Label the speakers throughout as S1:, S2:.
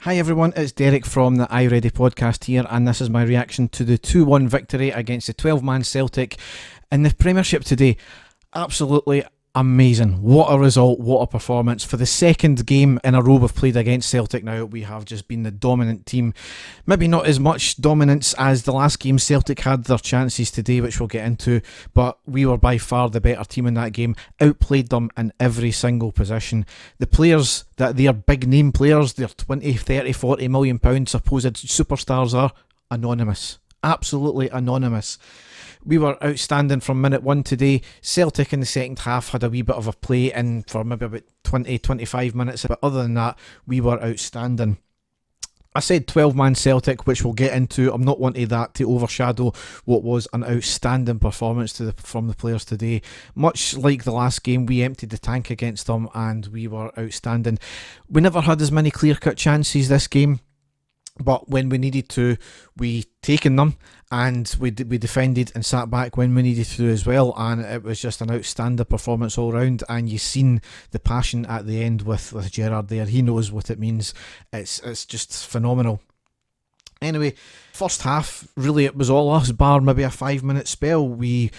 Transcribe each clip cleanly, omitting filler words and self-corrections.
S1: Hi everyone, it's Derek from the iReady podcast here, and this is my reaction to the 2-1 victory against the 12-man Celtic in the Premiership today. Absolutely amazing. What a result, what a performance. For the second game in a row we've played against Celtic now, we have just been the dominant team. Maybe not as much dominance as the last game. Celtic had their chances today, which we'll get into, but we were by far the better team in that game, outplayed them in every single position. The players that they are big name players, they're 20, 30, 40 million pound supposed superstars are anonymous. Absolutely anonymous. We were outstanding from minute one today. Celtic in the second half had a wee bit of a play in for maybe about 20-25 minutes, but other than that, we were outstanding. I said 12-man Celtic, which we'll get into. I'm not wanting that to overshadow what was an outstanding performance from the players today. Much like the last game, we emptied the tank against them and we were outstanding. We never had as many clear-cut chances this game, but when we needed to, we taken them, and we defended and sat back when we needed to as well, and it was just an outstanding performance all round. And you've seen the passion at the end with Gerrard there. He knows what it means. It's just phenomenal. Anyway, first half, really it was all us, bar maybe a 5-minute spell. We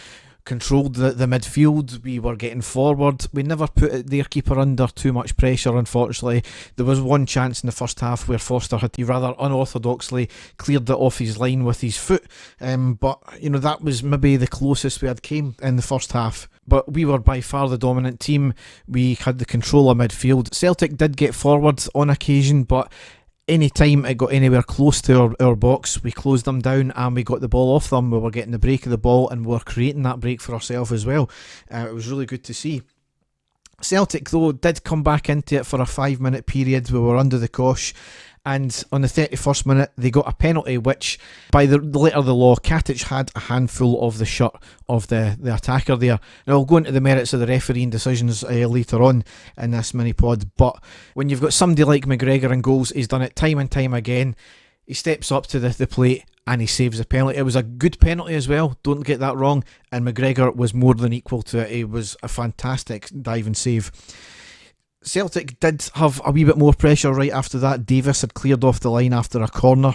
S1: controlled the midfield, we were getting forward, we never put their keeper under too much pressure, unfortunately. There was one chance in the first half where Foster had rather unorthodoxly cleared it off his line with his foot, but you know, that was maybe the closest we had came in the first half. But we were by far the dominant team. We had the control of midfield. Celtic did get forward on occasion, but any time it got anywhere close to our box, we closed them down and we got the ball off them. We were getting the break of the ball and we were creating that break for ourselves as well. It was really good to see. Celtic, though, did come back into it for a 5-minute period. We were under the cosh, and on the 31st minute they got a penalty, which by the letter of the law, Katic had a handful of the shirt of the attacker there. Now I'll go into the merits of the refereeing decisions later on in this mini pod, but when you've got somebody like McGregor in goals, he's done it time and time again. He steps up to the plate and he saves the penalty. It was a good penalty as well, don't get that wrong, and McGregor was more than equal to it. It was a fantastic dive and save. Celtic did have a wee bit more pressure right after that. Davis had cleared off the line after a corner.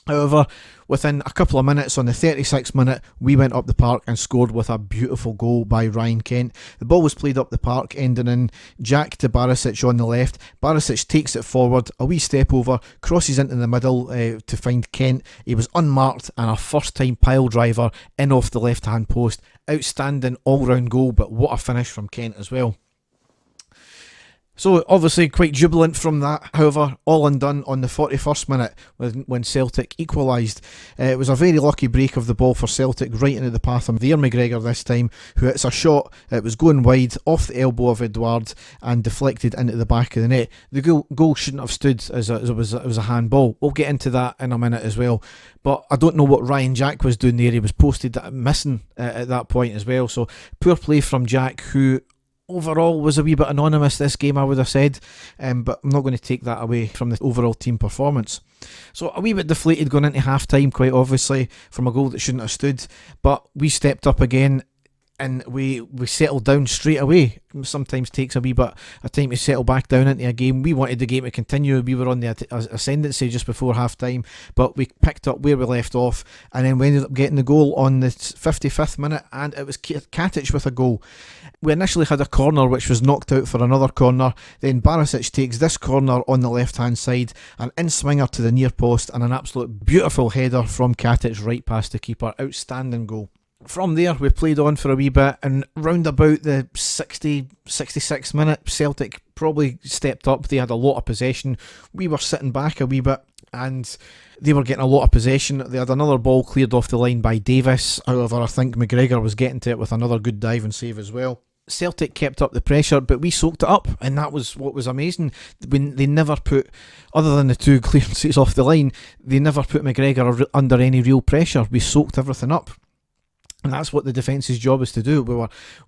S1: However, within a couple of minutes, on the 36th minute, we went up the park and scored with a beautiful goal by Ryan Kent. The ball was played up the park, ending in Jack to Barisic on the left. Barisic takes it forward, a wee step over, crosses into the middle to find Kent. He was unmarked and a first-time pile driver in off the left-hand post. Outstanding all-round goal, but what a finish from Kent as well. So obviously quite jubilant from that. However, all undone on the 41st minute when Celtic equalised. It was a very lucky break of the ball for Celtic, right into the path of their McGregor this time, who hits a shot. It was going wide off the elbow of Edouard and deflected into the back of the net. The goal shouldn't have stood as it was a handball. We'll get into that in a minute as well. But I don't know what Ryan Jack was doing there. He was posted missing at that point as well. So poor play from Jack, who overall was a wee bit anonymous this game, I would have said, but I'm not going to take that away from the overall team performance. So a wee bit deflated going into half time, quite obviously, from a goal that shouldn't have stood, but we stepped up again and we settled down straight away. Sometimes takes a wee bit of time to settle back down into a game. We wanted the game to continue. We were on the ascendancy just before half time, but we picked up where we left off, and then we ended up getting the goal on the 55th minute, and it was Katic with a goal. We initially had a corner which was knocked out for another corner. Then Barisic takes this corner on the left hand side, an in-swinger to the near post, and an absolute beautiful header from Katic right past the keeper. Outstanding goal. From there we played on for a wee bit, and round about the 66th minute, Celtic probably stepped up. They had a lot of possession. We were sitting back a wee bit and they were getting a lot of possession. They had another ball cleared off the line by Davis. However, I think McGregor was getting to it with another good dive and save as well. Celtic kept up the pressure, but we soaked it up, and that was what was amazing. When they never put, other than the two clearances off the line, they never put McGregor under any real pressure. We soaked everything up. And that's what the defence's job is to do.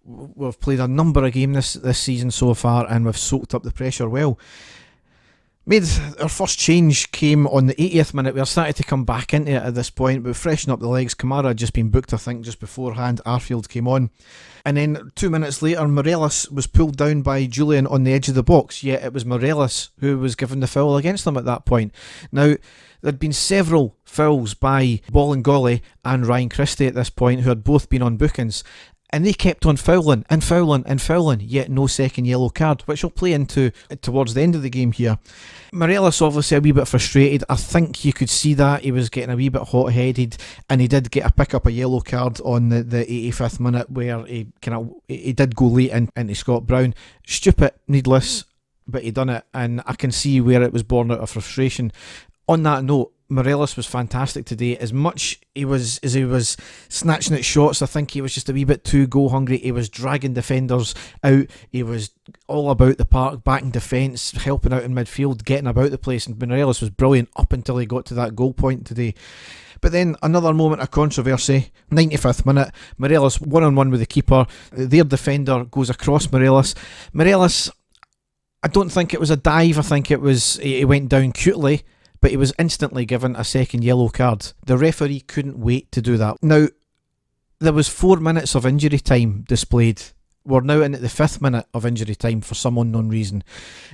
S1: We've played a number of games this season so far, and we've soaked up the pressure well. Made our first change came on the 80th minute. We were starting to come back into it at this point. We freshened up the legs. Kamara had just been booked, I think, just beforehand. Arfield came on. And then 2 minutes later, Morelos was pulled down by Julian on the edge of the box. Yet it was Morelos who was given the foul against them at that point. Now, there'd been several fouls by Bolingoli and Ryan Christie at this point, who had both been on bookings. And they kept on fouling and fouling and fouling, yet no second yellow card, which will play into towards the end of the game here. Morelos obviously a wee bit frustrated. I think you could see that he was getting a wee bit hot-headed, and he did pick up a yellow card on the 85th minute where he did go late into Scott Brown. Stupid, needless, but he done it, and I can see where it was born out of frustration. On that note, Morelos was fantastic today. As much as he was snatching at shots, I think he was just a wee bit too goal hungry. He was dragging defenders out. He was all about the park, backing defence, helping out in midfield, getting about the place. And Morelos was brilliant up until he got to that goal point today. But then another moment of controversy, 95th minute, Morelos one-on-one with the keeper. Their defender goes across Morelos. Morelos, I don't think it was a dive. I think he went down cutely, but he was instantly given a second yellow card. The referee couldn't wait to do that. Now, there was 4 minutes of injury time displayed. We're now into the 5th minute of injury time for some unknown reason.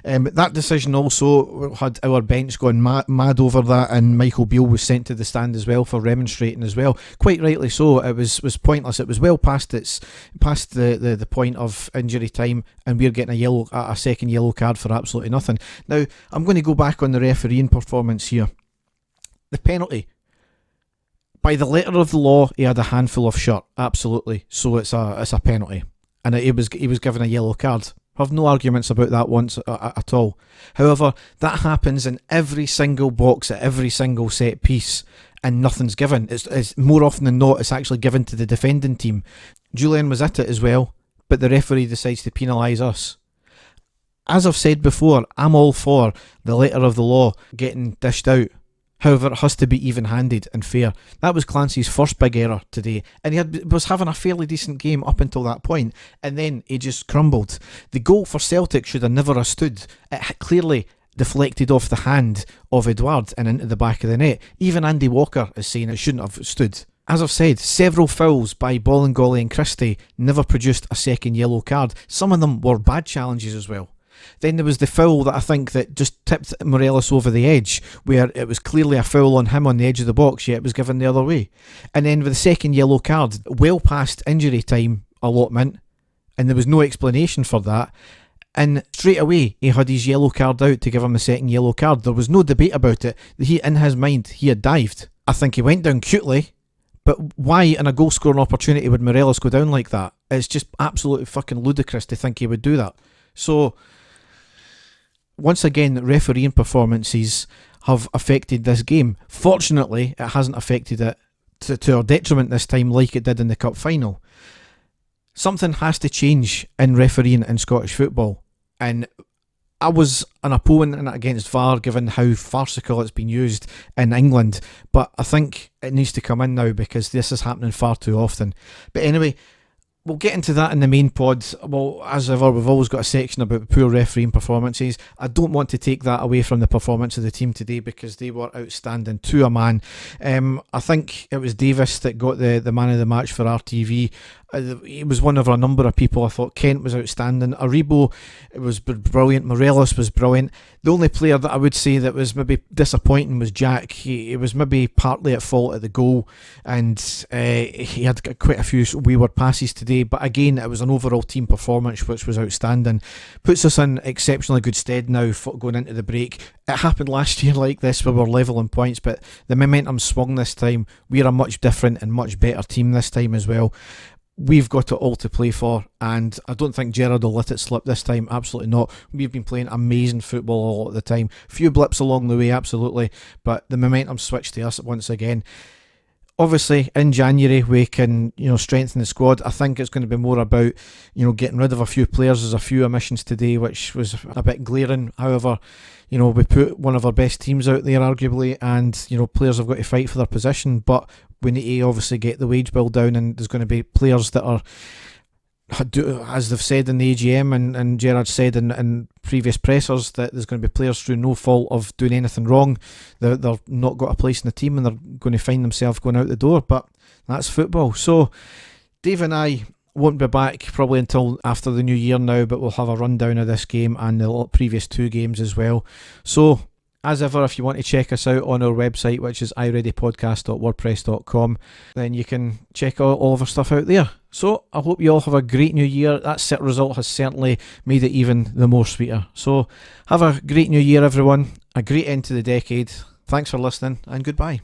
S1: That decision also had our bench gone mad over that, and Michael Beale was sent to the stand as well for remonstrating as well. Quite rightly so. It was pointless. It was well past the point of injury time, and we're getting a second yellow card for absolutely nothing. Now, I'm going to go back on the refereeing performance here. The penalty. By the letter of the law, he had a handful of shirt. Absolutely. So it's a penalty. And he was given a yellow card. I have no arguments about that once at all. However, that happens in every single box at every single set piece, and nothing's given. It's more often than not, it's actually given to the defending team. Julian was at it as well, but the referee decides to penalise us. As I've said before, I'm all for the letter of the law getting dished out. However, it has to be even-handed and fair. That was Clancy's first big error today, and he was having a fairly decent game up until that point, and then he just crumbled. The goal for Celtic should have never have stood. It clearly deflected off the hand of Edouard and into the back of the net. Even Andy Walker is saying it shouldn't have stood. As I've said, several fouls by Bolingoli and Christie never produced a second yellow card. Some of them were bad challenges as well. Then there was the foul that I think that just tipped Morelos over the edge, where it was clearly a foul on him on the edge of the box, yet it was given the other way. And then with the second yellow card, well past injury time allotment, and there was no explanation for that. And straight away, he had his yellow card out to give him a second yellow card. There was no debate about it. In his mind, he had dived. I think he went down cutely, but why in a goal scoring opportunity would Morelos go down like that? It's just absolutely fucking ludicrous to think he would do that. So, once again, refereeing performances have affected this game. Fortunately, it hasn't affected it to our detriment this time like it did in the cup final. Something has to change in refereeing in Scottish football, and I was an opponent against VAR given how farcical it's been used in England, but I think it needs to come in now because this is happening far too often. But anyway, we'll get into that in the main pod. Well, as ever, we've always got a section about poor refereeing performances. I don't want to take that away from the performance of the team today because they were outstanding to a man. I think it was Davis that got the man of the match for RTV. He was one of a number of people. I thought Kent was outstanding. Aribo was brilliant. Morelos was brilliant. The only player that I would say that was maybe disappointing was Jack. He was maybe partly at fault at the goal, and he had quite a few wayward passes today. But again, it was an overall team performance which was outstanding. Puts us in exceptionally good stead now for going into the break. It happened last year like this where we were level in points, but the momentum swung this time. We're a much different and much better team this time as well. We've got it all to play for, and I don't think Gerrard will let it slip this time. Absolutely not. We've been playing amazing football all of the time. Few blips along the way, absolutely, but the momentum switched to us once again. Obviously, in January we can, strengthen the squad. I think it's going to be more about, getting rid of a few players. There's a few omissions today, which was a bit glaring. However, we put one of our best teams out there, arguably, and players have got to fight for their position. But we need to obviously get the wage bill down, and there's going to be players that are as they've said in the AGM and Gerrard said in previous pressers, that there's going to be players through no fault of doing anything wrong. They're not got a place in the team and they're going to find themselves going out the door. But that's football. So Dave and I won't be back probably until after the new year now, but we'll have a rundown of this game and the previous two games as well. So as ever, if you want to check us out on our website, which is ireadypodcast.wordpress.com, then you can check all of our stuff out there. So I hope you all have a great new year. That set result has certainly made it even the more sweeter. So have a great new year, everyone. A great end to the decade. Thanks for listening and goodbye.